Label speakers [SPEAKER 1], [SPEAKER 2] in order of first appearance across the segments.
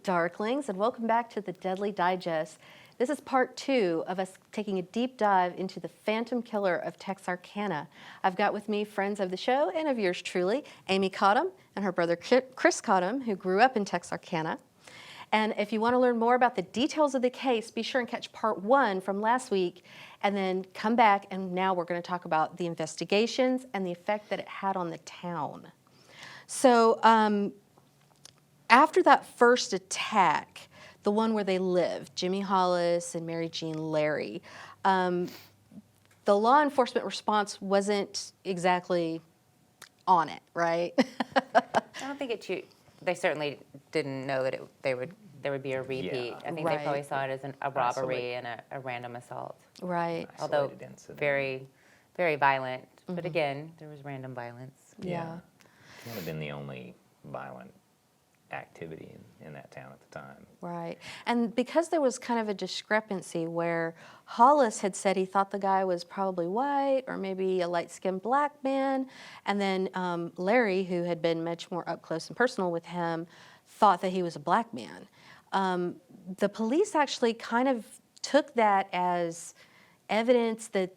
[SPEAKER 1] Darklings, and welcome back to the Deadly Digest. This is part 2 of us taking a deep dive into the Phantom Killer of Texarkana. I've got with me friends of the show and of yours truly, Amy Cotham and her brother Chris Cotham, who grew up in Texarkana. And if you want to learn more about the details of the case, be sure and catch part 1 from last week, and then come back, and now we're going to talk about the investigations and the effect that it had on the town. So after that first attack, the one where they lived, Jimmy Hollis and Mary Jean Larry, the law enforcement response wasn't exactly on it, right?
[SPEAKER 2] I don't think they certainly didn't know that there would be a repeat.
[SPEAKER 3] Yeah.
[SPEAKER 2] I think they probably saw it as a robbery and a random assault.
[SPEAKER 1] Right.
[SPEAKER 2] Although very, very violent. But again, there was random violence.
[SPEAKER 1] Yeah.
[SPEAKER 3] It would have been the only violent activity in that town at the time.
[SPEAKER 1] Right. And because there was kind of a discrepancy where Hollis had said he thought the guy was probably white or maybe a light-skinned black man, and then Larry, who had been much more up close and personal with him, thought that he was a black man. The police actually kind of took that as evidence that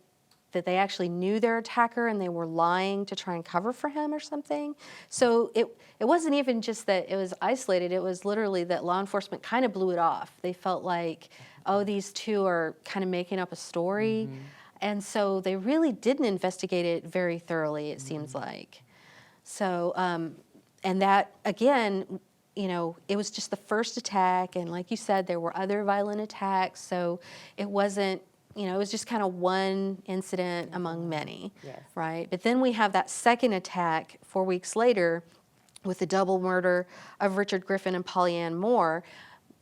[SPEAKER 1] they actually knew their attacker and they were lying to try and cover for him or something. So it wasn't even just that it was isolated, it was literally that law enforcement kind of blew it off. They felt like, oh, these two are kind of making up a story. And so they really didn't investigate it very thoroughly, it seems like. So, and that, again, you know, it was just the first attack, and like you said, there were other violent attacks, so it wasn't, you know, it was just kind of one incident among many, right? But then we have that second attack 4 weeks later with the double murder of Richard Griffin and Polly-Ann Moore,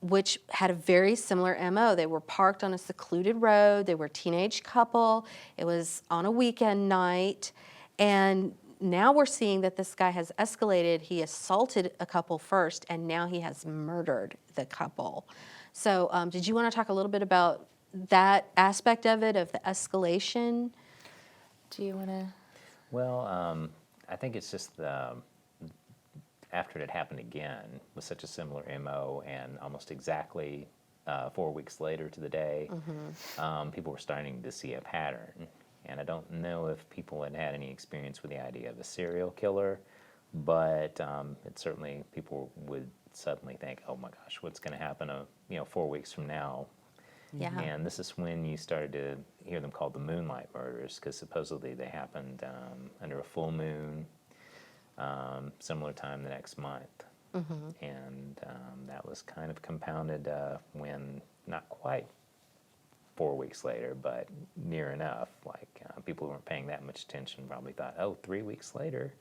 [SPEAKER 1] which had a very similar MO. They were parked on a secluded road. They were a teenage couple. It was on a weekend night. And now we're seeing that this guy has escalated. He assaulted a couple first, and now he has murdered the couple. So did you want to talk a little bit about that aspect of it, of the escalation? Do you want to?
[SPEAKER 3] Well, I think it's just after it had happened again with such a similar MO and almost exactly 4 weeks later to the day, people were starting to see a pattern. And I don't know if people had had any experience with the idea of a serial killer, but it certainly, people would suddenly think, oh my gosh, what's going to happen 4 weeks from now?
[SPEAKER 1] Yeah.
[SPEAKER 3] And this is when you started to hear them called the Moonlight Murders, because supposedly they happened under a full moon, similar time the next month. And that was kind of compounded when, not quite 4 weeks later, but near enough, like people who weren't paying that much attention probably thought, oh, 3 weeks later.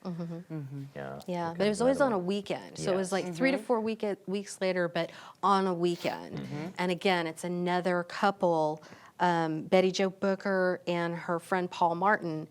[SPEAKER 1] Yeah, but it was always on a weekend. So it was like 3 to 4 weeks later, but on a weekend. And again, it's another couple, Betty Jo Booker and her friend Paul Martin.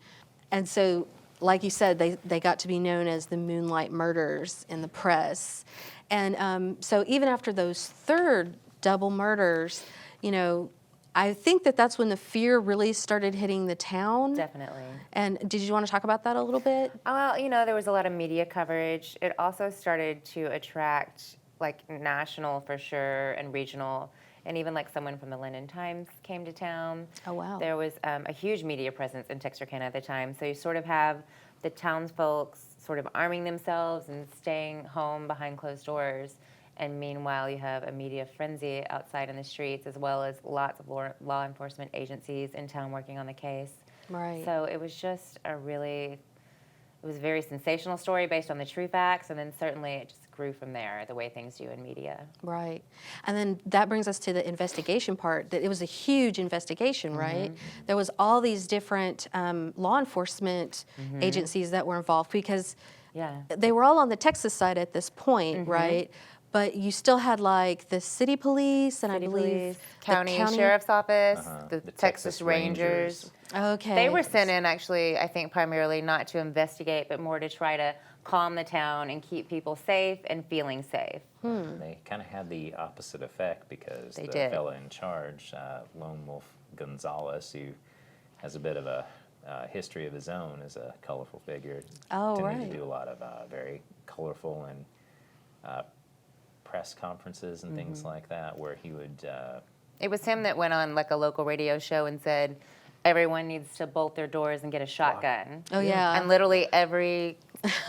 [SPEAKER 1] And so, like you said, they got to be known as the Moonlight Murders in the press. And so even after those third double murders, you know, I think that's when the fear really started hitting the town.
[SPEAKER 2] Definitely.
[SPEAKER 1] And did you want to talk about that a little bit?
[SPEAKER 2] Well, you know, there was a lot of media coverage. It also started to attract, like, national for sure and regional, and even like someone from the London Times came to town.
[SPEAKER 1] Oh, wow.
[SPEAKER 2] There was a huge media presence in Texarkana at the time. So you sort of have the townsfolk sort of arming themselves and staying home behind closed doors. And meanwhile, you have a media frenzy outside in the streets, as well as lots of law enforcement agencies in town working on the case.
[SPEAKER 1] Right.
[SPEAKER 2] So it was just it was a very sensational story based on the true facts, and then certainly it just grew from there, the way things do in media.
[SPEAKER 1] Right. And then that brings us to the investigation part. That it was a huge investigation, right? There was all these different law enforcement agencies that were involved, because they were all on the Texas side at this point, right? But you still had like the city police and I believe
[SPEAKER 2] county sheriff's office, the Texas Rangers.
[SPEAKER 1] Okay.
[SPEAKER 2] They were sent in actually, I think, primarily not to investigate, but more to try to calm the town and keep people safe and feeling safe.
[SPEAKER 3] They kind of had the opposite effect, because the fellow in charge, Lone Wolf Gonzalez, who has a bit of a history of his own as a colorful figure, tended to do a lot of very colorful and press conferences and things like that, where he would.
[SPEAKER 2] It was him that went on like a local radio show and said, everyone needs to bolt their doors and get a shotgun.
[SPEAKER 1] Oh, yeah.
[SPEAKER 2] And literally every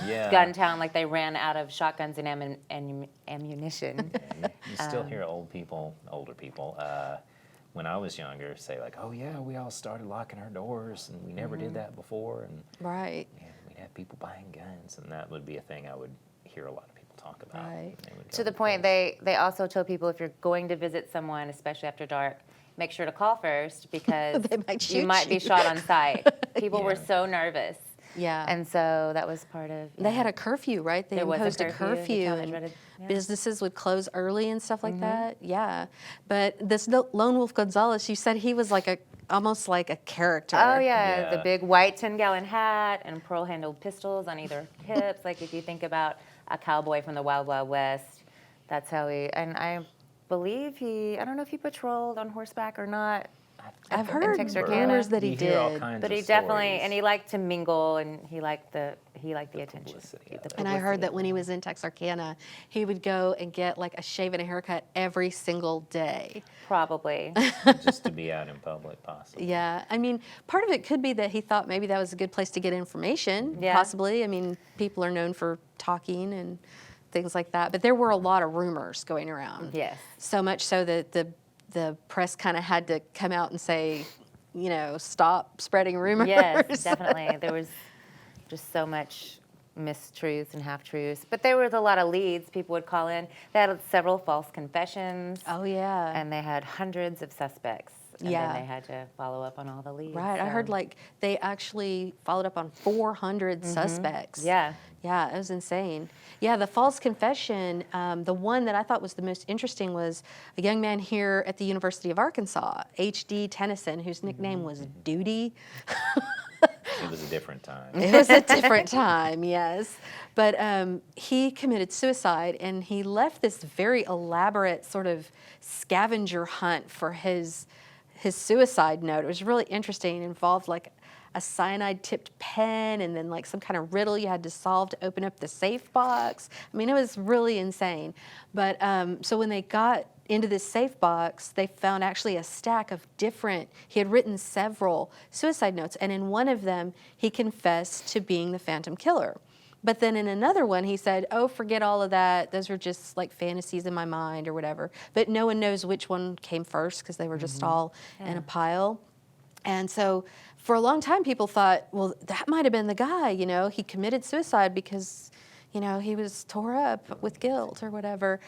[SPEAKER 3] Yeah.
[SPEAKER 2] gun town, like they ran out of shotguns and ammunition.
[SPEAKER 3] You still hear older people, when I was younger, say like, "Oh yeah, we all started locking our doors, and we never did that before." And
[SPEAKER 1] Right.
[SPEAKER 3] we'd have people buying guns, and that would be a thing I would hear a lot of people talk about.
[SPEAKER 1] Right.
[SPEAKER 3] They would
[SPEAKER 2] To
[SPEAKER 3] go
[SPEAKER 2] the
[SPEAKER 3] to
[SPEAKER 2] point,
[SPEAKER 3] place.
[SPEAKER 2] they also told people if you're going to visit someone, especially after dark, make sure to call first because
[SPEAKER 1] They might
[SPEAKER 2] you
[SPEAKER 1] shoot
[SPEAKER 2] might be
[SPEAKER 1] you.
[SPEAKER 2] shot on sight. People were
[SPEAKER 3] Yeah.
[SPEAKER 2] so nervous.
[SPEAKER 1] Yeah.
[SPEAKER 2] And so that was part of.
[SPEAKER 1] They had a curfew, right? They
[SPEAKER 2] There was a
[SPEAKER 1] imposed a
[SPEAKER 2] curfew. The
[SPEAKER 1] curfew,
[SPEAKER 2] town
[SPEAKER 1] and
[SPEAKER 2] dreaded- yeah.
[SPEAKER 1] businesses would close early and stuff like that. Yeah, but this Lone Wolf Gonzalez, you said he was like almost like a character.
[SPEAKER 2] Oh yeah, the
[SPEAKER 3] Yeah.
[SPEAKER 2] big white 10-gallon hat and pearl-handled pistols on either hips. Like if you think about a cowboy from the Wild Wild West, that's how he. And I believe I don't know if he patrolled on horseback or not.
[SPEAKER 1] I've
[SPEAKER 2] in
[SPEAKER 1] heard
[SPEAKER 2] Texarkana.
[SPEAKER 1] rumors that he
[SPEAKER 3] You hear all
[SPEAKER 1] did.
[SPEAKER 3] kinds
[SPEAKER 2] But
[SPEAKER 3] of
[SPEAKER 2] he definitely,
[SPEAKER 3] stories.
[SPEAKER 2] and he liked to mingle, and he liked the attention.
[SPEAKER 3] publicity of
[SPEAKER 2] The
[SPEAKER 3] it.
[SPEAKER 1] And I heard that
[SPEAKER 2] publicity.
[SPEAKER 1] when he was in Texarkana, he would go and get like a shave and a haircut every single day.
[SPEAKER 2] Probably.
[SPEAKER 3] just to be out in public, possibly.
[SPEAKER 1] Yeah, I mean, part of it could be that he thought maybe that was a good place to get information,
[SPEAKER 2] Yeah.
[SPEAKER 1] possibly. I mean, people are known for talking and things like that. But there were a lot of rumors going around.
[SPEAKER 2] Yes.
[SPEAKER 1] So much so that the press kind of had to come out and say, stop spreading rumors.
[SPEAKER 2] Yes, definitely. There was just so much mistruths and half-truths. But there was a lot of leads people would call in. They had several false confessions.
[SPEAKER 1] Oh, yeah.
[SPEAKER 2] And they had hundreds of suspects. And
[SPEAKER 1] Yeah.
[SPEAKER 2] then they had to follow up on all the leads.
[SPEAKER 1] Right. I heard
[SPEAKER 2] so-
[SPEAKER 1] like they actually followed up on 400 suspects.
[SPEAKER 2] Yeah.
[SPEAKER 1] Yeah, it was insane. Yeah, the false confession, the one that I thought was the most interesting was a young man here at the University of Arkansas, H.D. Tennyson, whose nickname was Duty.
[SPEAKER 3] It was a different time.
[SPEAKER 1] It was a different time, yes. But he committed suicide, and he left this very elaborate sort of scavenger hunt for his suicide note. It was really interesting. It involved like a cyanide-tipped pen and then like some kind of riddle you had to solve to open up the safe box. I mean, it was really insane. But so when they got into this safe box, they found actually a stack of he had written several suicide notes, and in one of them, he confessed to being the Phantom Killer. But then in another one, he said, oh, forget all of that. Those were just like fantasies in my mind or whatever. But no one knows which one came first because they were just all in a pile. And so for a long time, people thought, well, that might have been the guy, he committed suicide because, he was tore up with guilt or whatever.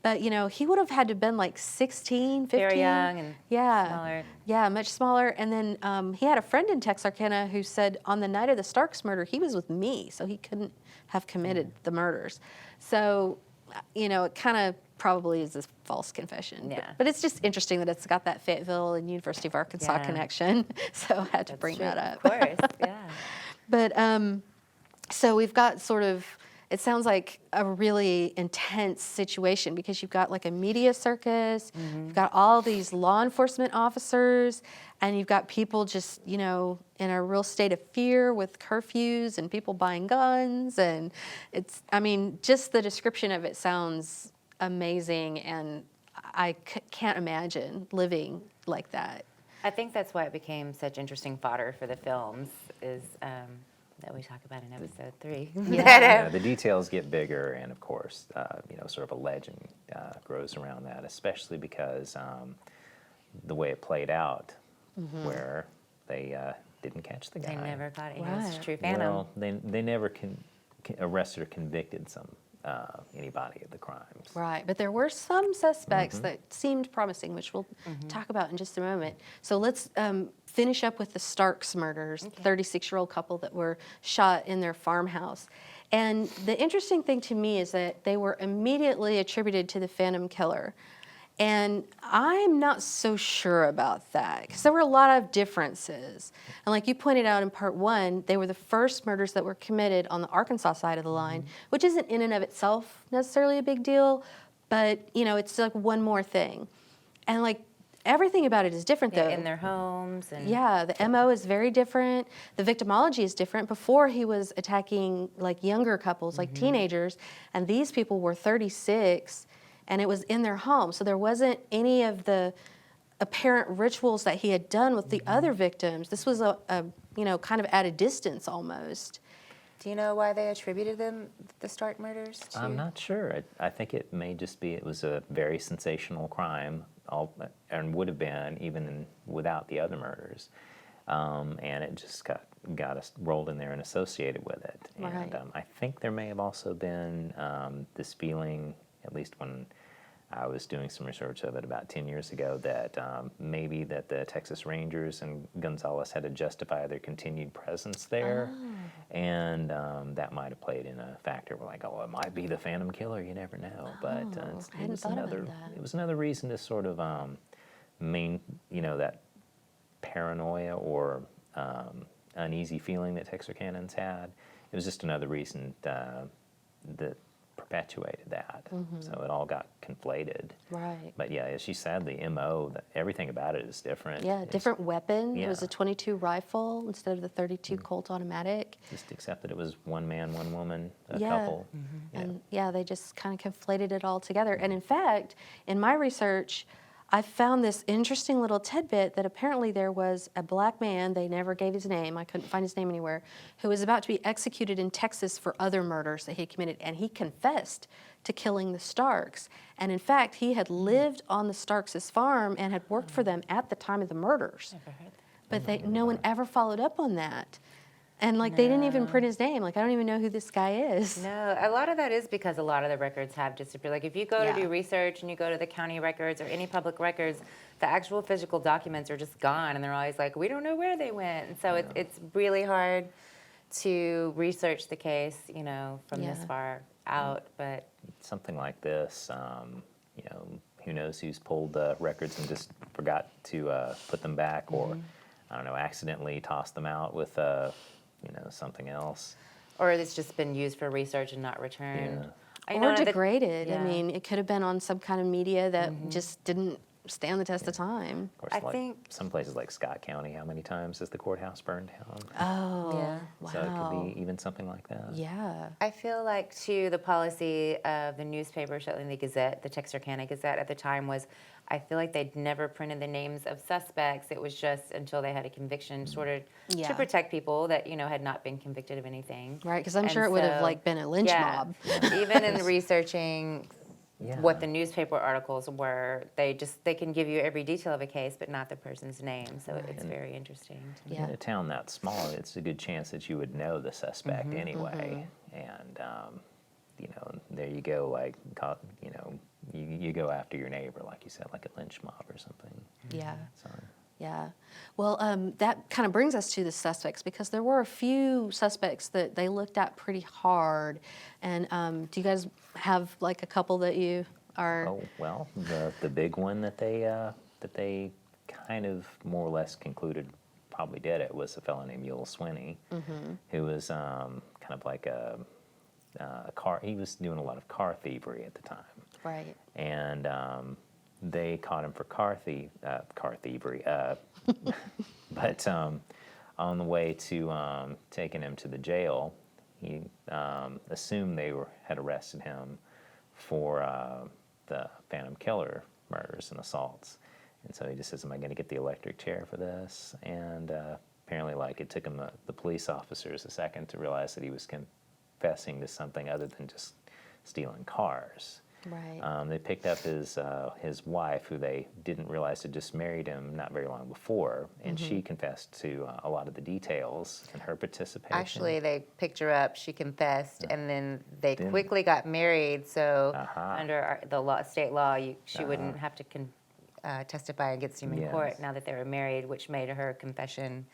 [SPEAKER 1] But, he would have had to have been like 16, 15.
[SPEAKER 2] Very young and smaller.
[SPEAKER 1] Yeah, much smaller. And then he had a friend in Texarkana who said on the night of the Starks murder, he was with me, so he couldn't have committed the murders. So, it kind of probably is a false confession.
[SPEAKER 2] Yeah.
[SPEAKER 1] But it's just interesting that it's got that Fayetteville and University of Arkansas
[SPEAKER 2] Yeah.
[SPEAKER 1] connection. So I had to
[SPEAKER 2] That's
[SPEAKER 1] bring
[SPEAKER 2] true.
[SPEAKER 1] that up.
[SPEAKER 2] Of course, yeah.
[SPEAKER 1] But so we've got sort of, it sounds like a really intense situation because you've got like a media circus, you've got all these law enforcement officers, and you've got people just, in a real state of fear with curfews and people buying guns. And just the description of it sounds amazing, and I can't imagine living like that.
[SPEAKER 2] I think that's why it became such interesting fodder for the films is that we talk about in episode 3.
[SPEAKER 3] Yeah, the details get bigger, and of course, sort of a legend grows around that, especially because the way it played out, where they didn't catch the guy.
[SPEAKER 2] They never caught it. He was a
[SPEAKER 1] Right.
[SPEAKER 2] true Phantom.
[SPEAKER 3] Well, they never arrested or convicted anybody of the crimes.
[SPEAKER 1] Right, but there were some suspects that seemed promising, which we'll talk about in just a moment. So let's finish up with the Starks murders, 36-year-old couple that were shot in their farmhouse. And the interesting thing to me is that they were immediately attributed to the Phantom Killer. And I'm not so sure about that because there were a lot of differences. And like you pointed out in part 1, they were the first murders that were committed on the Arkansas side of the line, which isn't in and of itself necessarily a big deal, but it's like one more thing. And like everything about it is different though.
[SPEAKER 2] In their homes. And
[SPEAKER 1] Yeah, the MO is very different. The victimology is different. Before he was attacking like younger couples, like teenagers, and these people were 36. and it was in their home. So there wasn't any of the apparent rituals that he had done with the other victims. This was a kind of at a distance almost.
[SPEAKER 2] Do you know why they attributed the Stark murders to?
[SPEAKER 3] I'm not sure. I think it may just be it was a very sensational crime, and would have been even without the other murders, and it just got us rolled in there and associated with it.
[SPEAKER 1] Right.
[SPEAKER 3] And I think there may have also been this feeling, at least when I was doing some research of it about 10 years ago, that maybe that the Texas Rangers and Gonzales had to justify their continued presence there, and that might have played in a factor. We're like, oh, it might be the Phantom Killer. You never know. But
[SPEAKER 1] I hadn't thought about that.
[SPEAKER 3] It was another reason to sort of that paranoia or uneasy feeling that Texarkanans had. It was just another reason that perpetuated that. So it all got conflated.
[SPEAKER 1] Right.
[SPEAKER 3] But yeah, as you said, the MO, everything about it is different.
[SPEAKER 1] Yeah, different weapon. It was
[SPEAKER 3] yeah.
[SPEAKER 1] a .22 rifle instead of the .32 Colt automatic.
[SPEAKER 3] Just accept that it was one man, one woman, a
[SPEAKER 1] Yeah.
[SPEAKER 3] couple. Yeah.
[SPEAKER 1] And yeah, they just kind of conflated it all together. And in fact, in my research, I found this interesting little tidbit that apparently there was a black man, they never gave his name, I couldn't find his name anywhere, who was about to be executed in Texas for other murders that he had committed, and he confessed to killing the Starks. And in fact, he had lived on the Starks' farm and had worked for them at the time of the murders.
[SPEAKER 2] Never heard that.
[SPEAKER 1] But no one ever followed up on that. And like they didn't even print his name. Like I don't even know who this guy is.
[SPEAKER 2] No, a lot of that is because a lot of the records have disappeared. Like if you go to
[SPEAKER 1] Yeah.
[SPEAKER 2] do research and you go to the county records or any public records, the actual physical documents are just gone, and they're always like, we don't know where they went. And so it's really hard to research the case, from this
[SPEAKER 1] Yeah.
[SPEAKER 2] far out. But
[SPEAKER 3] Something like this, who knows who's pulled the records and just forgot to put them back, or I don't know, accidentally tossed them out with something else.
[SPEAKER 2] or it's just been used for research and not returned.
[SPEAKER 3] Yeah.
[SPEAKER 2] I know
[SPEAKER 1] Or
[SPEAKER 2] that-
[SPEAKER 1] degraded. I
[SPEAKER 2] yeah.
[SPEAKER 1] mean, it could have been on some kind of media that just didn't stand the test of time.
[SPEAKER 3] Of course,
[SPEAKER 2] I
[SPEAKER 3] like
[SPEAKER 2] think-
[SPEAKER 3] some places like Scott County, how many times has the courthouse burned down?
[SPEAKER 1] Oh,
[SPEAKER 2] Yeah.
[SPEAKER 1] wow.
[SPEAKER 3] So it could be even something like that.
[SPEAKER 1] Yeah.
[SPEAKER 2] I feel like, too, the policy of the newspaper, certainly the Gazette, the Texarkana Gazette at the time was, I feel like they'd never printed the names of suspects. It was just until they had a conviction, sort of
[SPEAKER 1] Yeah.
[SPEAKER 2] to protect people that, had not been convicted of anything.
[SPEAKER 1] Right, because I'm
[SPEAKER 2] And
[SPEAKER 1] sure it would have
[SPEAKER 2] so,
[SPEAKER 1] like been a lynch
[SPEAKER 2] yeah,
[SPEAKER 1] mob.
[SPEAKER 2] Even in researching
[SPEAKER 3] Yeah.
[SPEAKER 2] what the newspaper articles were, they can give you every detail of a case, but not the person's name. So it's very interesting to me.
[SPEAKER 1] Yeah.
[SPEAKER 3] In a town that small, it's a good chance that you would know the suspect anyway. And, there you go, like, you go after your neighbor, like you said, like a lynch mob or something.
[SPEAKER 1] Yeah.
[SPEAKER 3] So,
[SPEAKER 1] Yeah. Well, that kind of brings us to the suspects, because there were a few suspects that they looked at pretty hard. And do you guys have like a couple that you are?
[SPEAKER 3] oh, well, the big one that they kind of more or less concluded probably did it was a fellow named Yul Swinney, who was kind of like a car. He was doing a lot of car thievery at the time.
[SPEAKER 1] Right.
[SPEAKER 3] And they caught him for car thievery. But on the way to taking him to the jail, he assumed they had arrested him for the Phantom Killer murders and assaults. And so he just says, am I going to get the electric chair for this? And apparently, like, it took him, the police officers, a second to realize that he was confessing to something other than just stealing cars.
[SPEAKER 1] Right.
[SPEAKER 3] They picked up his wife, who they didn't realize had just married him not very long before, and she confessed to a lot of the details and her participation.
[SPEAKER 2] Actually, they picked her up, she confessed, and then they
[SPEAKER 3] Then-
[SPEAKER 2] quickly got married. So
[SPEAKER 3] Aha.
[SPEAKER 2] under the state law, she wouldn't have to testify against him in
[SPEAKER 3] Yes.
[SPEAKER 2] court now that they were married, which made her confession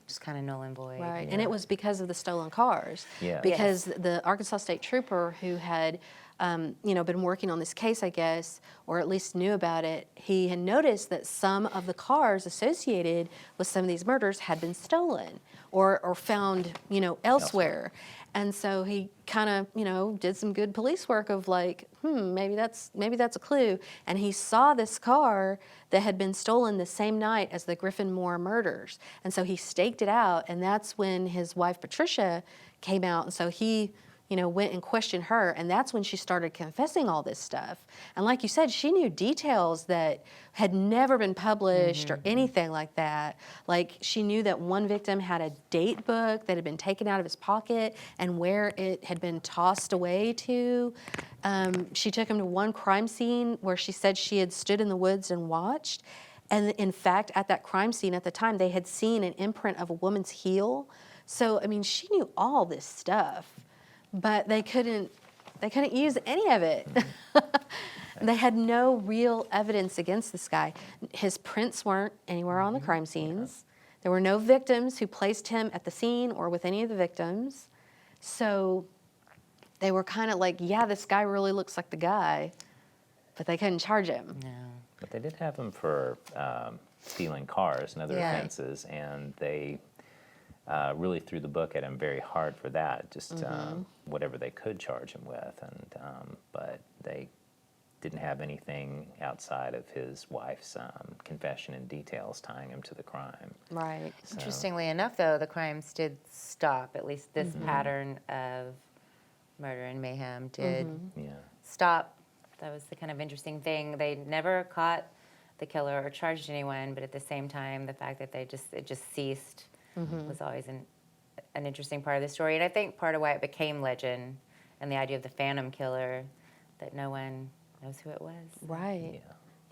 [SPEAKER 2] just kind of null and void.
[SPEAKER 1] Right, and it was because of the stolen cars.
[SPEAKER 3] Yeah.
[SPEAKER 1] Because the Arkansas State Trooper who had, been working on this case, I guess, or at least knew about it, he had noticed that some of the cars associated with some of these murders had been stolen or found, elsewhere. And so he kind of, did some good police work of like, maybe that's a clue. And he saw this car that had been stolen the same night as the Griffin murders. And so he staked it out, and that's when his wife Patricia came out. And so he went and questioned her, and that's when she started confessing all this stuff. And like you said, she knew details that had never been published or anything like that. Like, she knew that one victim had a date book that had been taken out of his pocket and where it had been tossed away to. She took him to one crime scene where she said she had stood in the woods and watched. And in fact, at that crime scene at the time, they had seen an imprint of a woman's heel. So, I mean, she knew all this stuff, but they couldn't use any of it. They had no real evidence against this guy. His prints weren't anywhere on the crime scenes. There were no victims who placed him at the scene or with any of the victims. So they were kind of like, yeah, this guy really looks like the guy, but they couldn't charge him.
[SPEAKER 2] No.
[SPEAKER 3] But they did have him for stealing cars and other offenses, and they really threw the book at him very hard for that, just whatever they could charge him with. And but they didn't have anything outside of his wife's confession and details tying him to the crime.
[SPEAKER 1] Right.
[SPEAKER 3] So,
[SPEAKER 2] Interestingly enough, though, the crimes did stop. At least this pattern of murder and mayhem did stop. That was the kind of interesting thing. They never caught the killer or charged anyone, but at the same time, the fact that it just ceased was always an interesting part of the story. And I think part of why it became legend and the idea of the Phantom Killer, that no one knows who it was.
[SPEAKER 1] Right.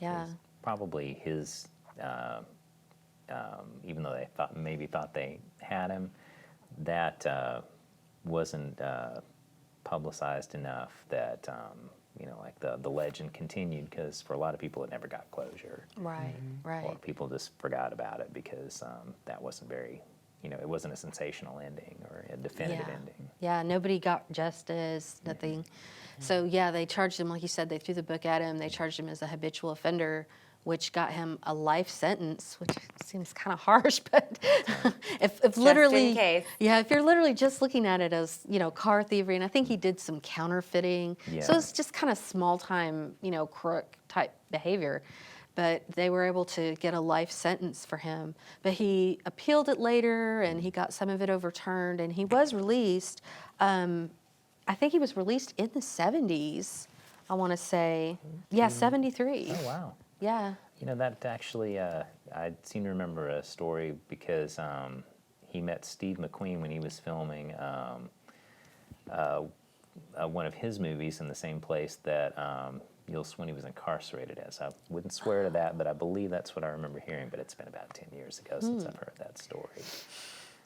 [SPEAKER 1] Yeah.
[SPEAKER 3] It was probably his, even though they thought they had him, that wasn't publicized enough that like the legend continued, because for a lot of people it never got closure.
[SPEAKER 1] Right. Right.
[SPEAKER 3] Or people just forgot about it because that wasn't very, it wasn't a sensational ending or a definitive ending.
[SPEAKER 1] Yeah, nobody got justice, nothing. So, yeah, they charged him, like you said, they threw the book at him. They charged him as a habitual offender, which got him a life sentence, which seems kind of harsh, but if literally,
[SPEAKER 2] in case.
[SPEAKER 1] Yeah, if you're literally just looking at it as, car thievery, and I think he did some counterfeiting.
[SPEAKER 3] Yeah.
[SPEAKER 1] So it's just kind of small time, crook type behavior. But they were able to get a life sentence for him. But he appealed it later, and he got some of it overturned, and he was released. I think he was released in the 70s, I want to say. Yeah, 73.
[SPEAKER 3] Oh, wow.
[SPEAKER 1] Yeah.
[SPEAKER 3] That actually, I seem to remember a story because he met Steve McQueen when he was filming one of his movies in the same place that Yul Sweeney was incarcerated as. I wouldn't swear to that, but I believe that's what I remember hearing, but it's been about 10 years ago since I've heard that story.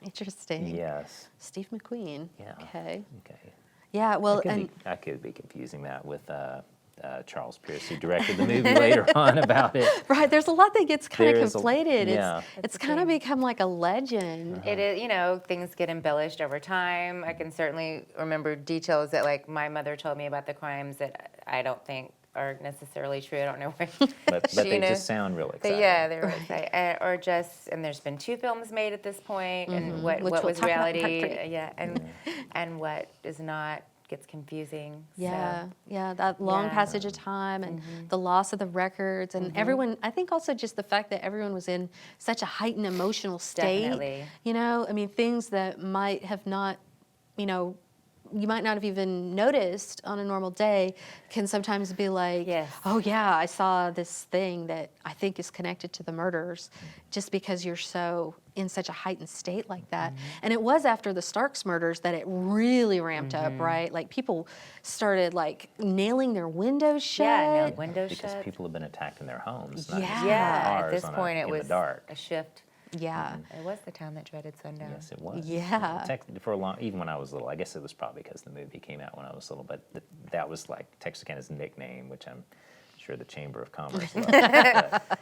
[SPEAKER 1] Interesting.
[SPEAKER 3] Yes.
[SPEAKER 1] Steve McQueen.
[SPEAKER 3] Yeah.
[SPEAKER 1] Okay.
[SPEAKER 3] Okay.
[SPEAKER 1] Yeah, well,
[SPEAKER 3] I could be confusing that with Charles Pierce, who directed the movie later on about it.
[SPEAKER 1] right, there's a lot that gets kind of
[SPEAKER 3] There's
[SPEAKER 1] conflated.
[SPEAKER 3] yeah.
[SPEAKER 1] It's kind of become like a legend.
[SPEAKER 2] It is, things get embellished over time. I can certainly remember details that, like, my mother told me about the crimes that I don't think are necessarily true. I don't know where.
[SPEAKER 3] But they just sound real exciting.
[SPEAKER 2] Yeah, they're exciting. And there's been 2 films made at this point, and what
[SPEAKER 1] Which we'll
[SPEAKER 2] was
[SPEAKER 1] talk about in part
[SPEAKER 2] reality,
[SPEAKER 1] 3.
[SPEAKER 2] and what is not gets confusing.
[SPEAKER 1] Yeah,
[SPEAKER 2] So,
[SPEAKER 1] yeah, that long
[SPEAKER 2] Yeah.
[SPEAKER 1] passage of time and the loss of the records and everyone, I think also just the fact that everyone was in such a heightened emotional state.
[SPEAKER 2] Definitely.
[SPEAKER 1] I mean, things that might have not, you might not have even noticed on a normal day can sometimes be like,
[SPEAKER 2] Yes.
[SPEAKER 1] oh yeah, I saw this thing that I think is connected to the murders, just because you're so in such a heightened state like that. And it was after the Starks murders that it really ramped up, right? Like people started like nailing their windows shut.
[SPEAKER 2] Yeah, no windows
[SPEAKER 3] Because
[SPEAKER 2] shut.
[SPEAKER 3] people have been attacked in their homes. Not
[SPEAKER 1] Yeah.
[SPEAKER 3] just in
[SPEAKER 2] Yeah,
[SPEAKER 3] cars
[SPEAKER 2] at this
[SPEAKER 3] on
[SPEAKER 2] point it
[SPEAKER 3] in
[SPEAKER 2] was
[SPEAKER 3] the dark.
[SPEAKER 2] a shift.
[SPEAKER 1] Yeah.
[SPEAKER 2] It was the town that dreaded sundown.
[SPEAKER 3] Yes, it was.
[SPEAKER 1] Yeah.
[SPEAKER 3] For a long, even when I was little, I guess it was probably because the movie came out when I was little, but that was like Texarkana's nickname, which I'm sure the Chamber of Commerce loved. But,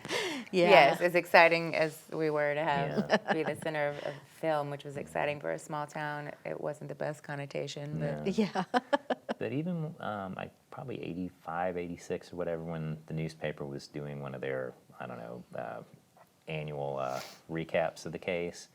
[SPEAKER 1] Yeah.
[SPEAKER 2] Yes, as exciting as we were to have
[SPEAKER 3] Yeah.
[SPEAKER 2] be the center of film, which was exciting for a small town, it wasn't the best connotation. But
[SPEAKER 1] Yeah.
[SPEAKER 3] but even probably 85, 86 or whatever, when the newspaper was doing one of their, I don't know, annual recaps of the case,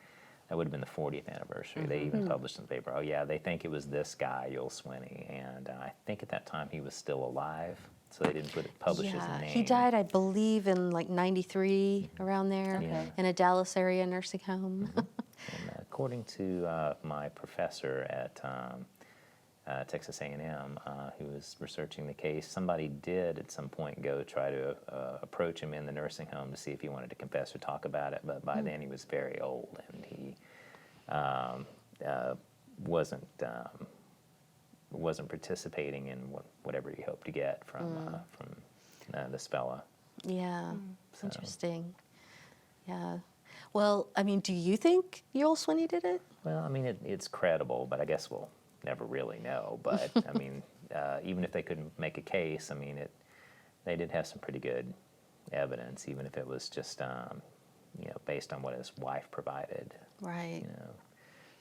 [SPEAKER 3] that would have been the 40th anniversary. They even published in the paper, oh yeah, they think it was this guy, Yul Sweeney, and I think at that time he was still alive, so they didn't publish his name.
[SPEAKER 1] He died, I believe, in like 93, around there,
[SPEAKER 3] Yeah.
[SPEAKER 1] in a Dallas area nursing home.
[SPEAKER 3] And according to my professor at Texas A&M, who was researching the case. Somebody did at some point go try to approach him in the nursing home to see if he wanted to confess or talk about it, but by then he was very old and he wasn't participating in whatever he hoped to get from this fella.
[SPEAKER 1] Yeah,
[SPEAKER 3] So.
[SPEAKER 1] interesting. Yeah. Well, I mean, do you think Yul Swinney did it?
[SPEAKER 3] Well, I mean, it's credible, but I guess we'll never really know. But I mean, even if they couldn't make a case, I mean, they did have some pretty good evidence, even if it was just based on what his wife provided.
[SPEAKER 1] Right.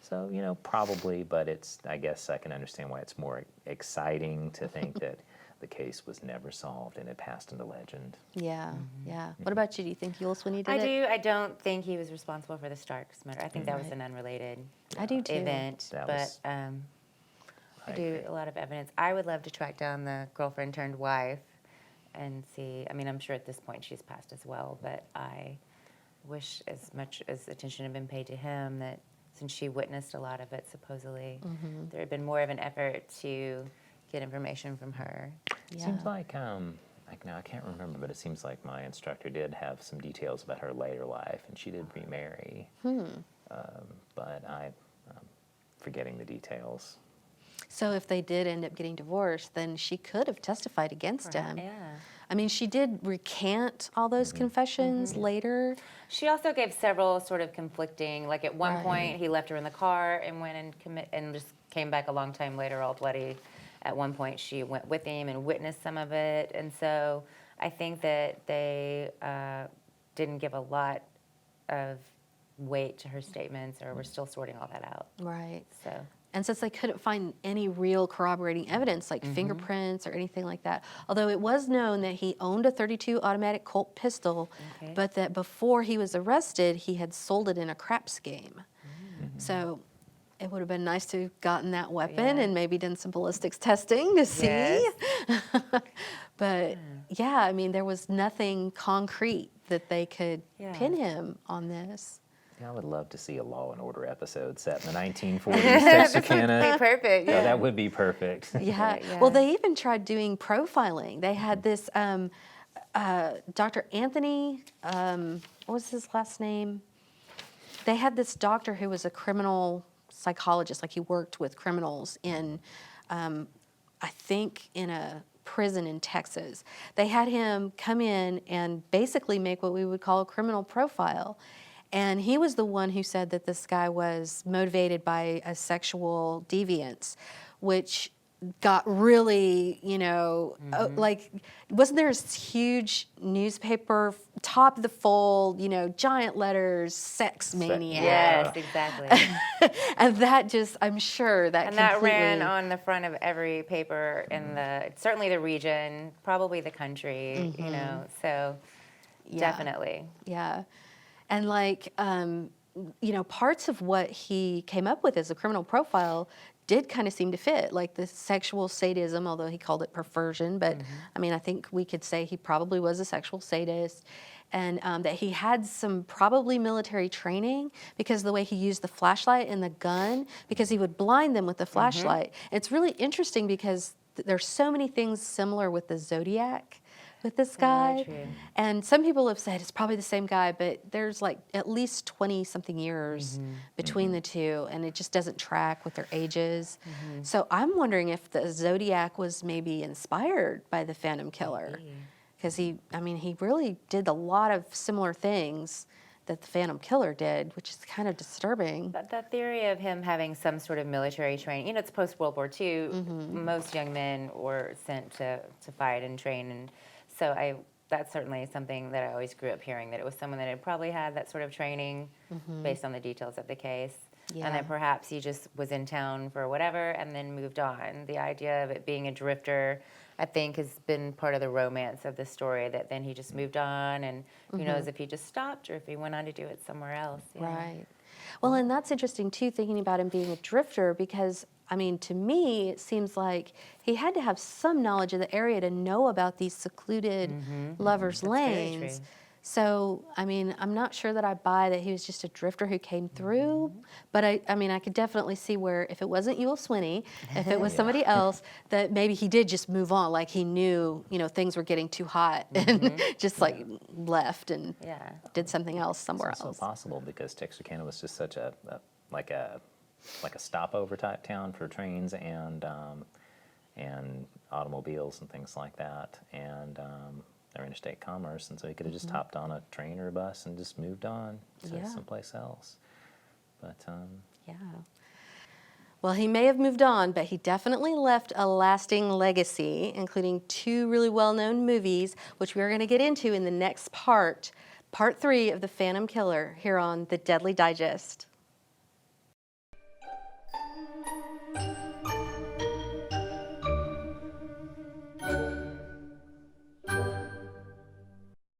[SPEAKER 3] So probably, but I guess I can understand why it's more exciting to think that the case was never solved and it passed into legend.
[SPEAKER 1] Yeah, yeah. What about you? Do you think Yul Swinney did
[SPEAKER 2] I
[SPEAKER 1] it?
[SPEAKER 2] do. I don't think he was responsible for the Starks murder. I think that was an unrelated
[SPEAKER 1] I do too.
[SPEAKER 2] event.
[SPEAKER 3] That
[SPEAKER 2] But
[SPEAKER 3] was-
[SPEAKER 2] I do a lot of evidence. I would love to track down the girlfriend turned wife and see. I mean, I'm sure at this point she's passed as well, but I wish as much as attention had been paid to him, that since she witnessed a lot of it, supposedly, there had been more of an effort to get information from her.
[SPEAKER 1] Yeah.
[SPEAKER 3] Seems like now I can't remember, but it seems like my instructor did have some details about her later life, and she did remarry. But I'm forgetting the details.
[SPEAKER 1] So if they did end up getting divorced, then she could have testified against him.
[SPEAKER 2] Yeah.
[SPEAKER 1] I mean, she did recant all those confessions later.
[SPEAKER 2] She also gave several sort of conflicting, like at one
[SPEAKER 1] Right.
[SPEAKER 2] point he left her in the car and went and just came back a long time later all bloody. At one point she went with him and witnessed some of it. And so I think that they didn't give a lot of weight to her statements, or we're still sorting all that out.
[SPEAKER 1] Right.
[SPEAKER 2] So
[SPEAKER 1] And since they couldn't find any real corroborating evidence, like fingerprints or anything like that, although it was known that he owned a .32 automatic Colt pistol,
[SPEAKER 2] Okay.
[SPEAKER 1] but that before he was arrested, he had sold it in a craps game. So it would have been nice to have gotten that weapon
[SPEAKER 2] Yeah.
[SPEAKER 1] and maybe done some ballistics testing to see.
[SPEAKER 2] Yes.
[SPEAKER 1] But yeah, I mean, there was nothing concrete that they could
[SPEAKER 2] Yeah.
[SPEAKER 1] pin him on this.
[SPEAKER 3] Yeah, I would love to see a Law and Order episode set in the 1940s, Texarkana.
[SPEAKER 2] perfect.
[SPEAKER 3] Yeah, that would be perfect.
[SPEAKER 1] Yeah.
[SPEAKER 2] Yeah.
[SPEAKER 1] Well, they even tried doing profiling. They had this Dr. Anthony, what was his last name? They had this doctor who was a criminal psychologist, like he worked with criminals in, I think, in a prison in Texas. They had him come in and basically make what we would call a criminal profile. And he was the one who said that this guy was motivated by a sexual deviance, which got really, like, wasn't there this huge newspaper, top of the fold, giant letters, sex maniac?
[SPEAKER 2] Yes, exactly.
[SPEAKER 1] And that just, I'm sure that
[SPEAKER 2] And that
[SPEAKER 1] completely,
[SPEAKER 2] ran on the front of every paper in certainly the region, probably the country, so
[SPEAKER 1] Yeah.
[SPEAKER 2] definitely.
[SPEAKER 1] Yeah. And like, parts of what he came up with as a criminal profile did kind of seem to fit, like the sexual sadism, although he called it perversion. But I mean, I think we could say he probably was a sexual sadist, and that he had some probably military training, because of the way he used the flashlight and the gun, because he would blind them with the flashlight. It's really interesting because there's so many things similar with the Zodiac with this guy.
[SPEAKER 2] true.
[SPEAKER 1] And some people have said it's probably the same guy, but there's like at least 20-something years between the two, and it just doesn't track with their ages. So I'm wondering if the Zodiac was maybe inspired by the Phantom Killer, because he really did a lot of similar things that the Phantom Killer did, which is kind of disturbing.
[SPEAKER 2] That theory of him having some sort of military training, it's post-World War II. Most young men were sent to fight and train, and so that's certainly something that I always grew up hearing, that it was someone that had probably had that sort of training based on the details of the case.
[SPEAKER 1] Yeah.
[SPEAKER 2] And then perhaps he just was in town for whatever and then moved on. The idea of it being a drifter, I think, has been part of the romance of the story, that then he just moved on, and who knows if he just stopped or if he went on to do it somewhere else. Yeah.
[SPEAKER 1] Right. Well, and that's interesting too, thinking about him being a drifter, because I mean, to me, it seems like he had to have some knowledge of the area to know about these secluded lovers'
[SPEAKER 2] That's very
[SPEAKER 1] lanes.
[SPEAKER 2] true.
[SPEAKER 1] So, I mean, I'm not sure that I buy that he was just a drifter who came through, but I mean, I could definitely see where if it wasn't Yul Swinney, if it was somebody else, that maybe he did just move on, like he knew, things were getting too hot and just like left and did something else somewhere
[SPEAKER 3] It's also
[SPEAKER 1] else.
[SPEAKER 3] possible because Texarkana was just such like a stopover type town for trains and automobiles and things like that, and their interstate commerce, and so he could have just hopped on a train or a bus and just moved on to someplace else. But
[SPEAKER 1] Yeah. Well, he may have moved on, but he definitely left a lasting legacy, including 2 really well-known movies, which we're going to get into in the next part 3 of The Phantom Killer, here on The Deadly Digest.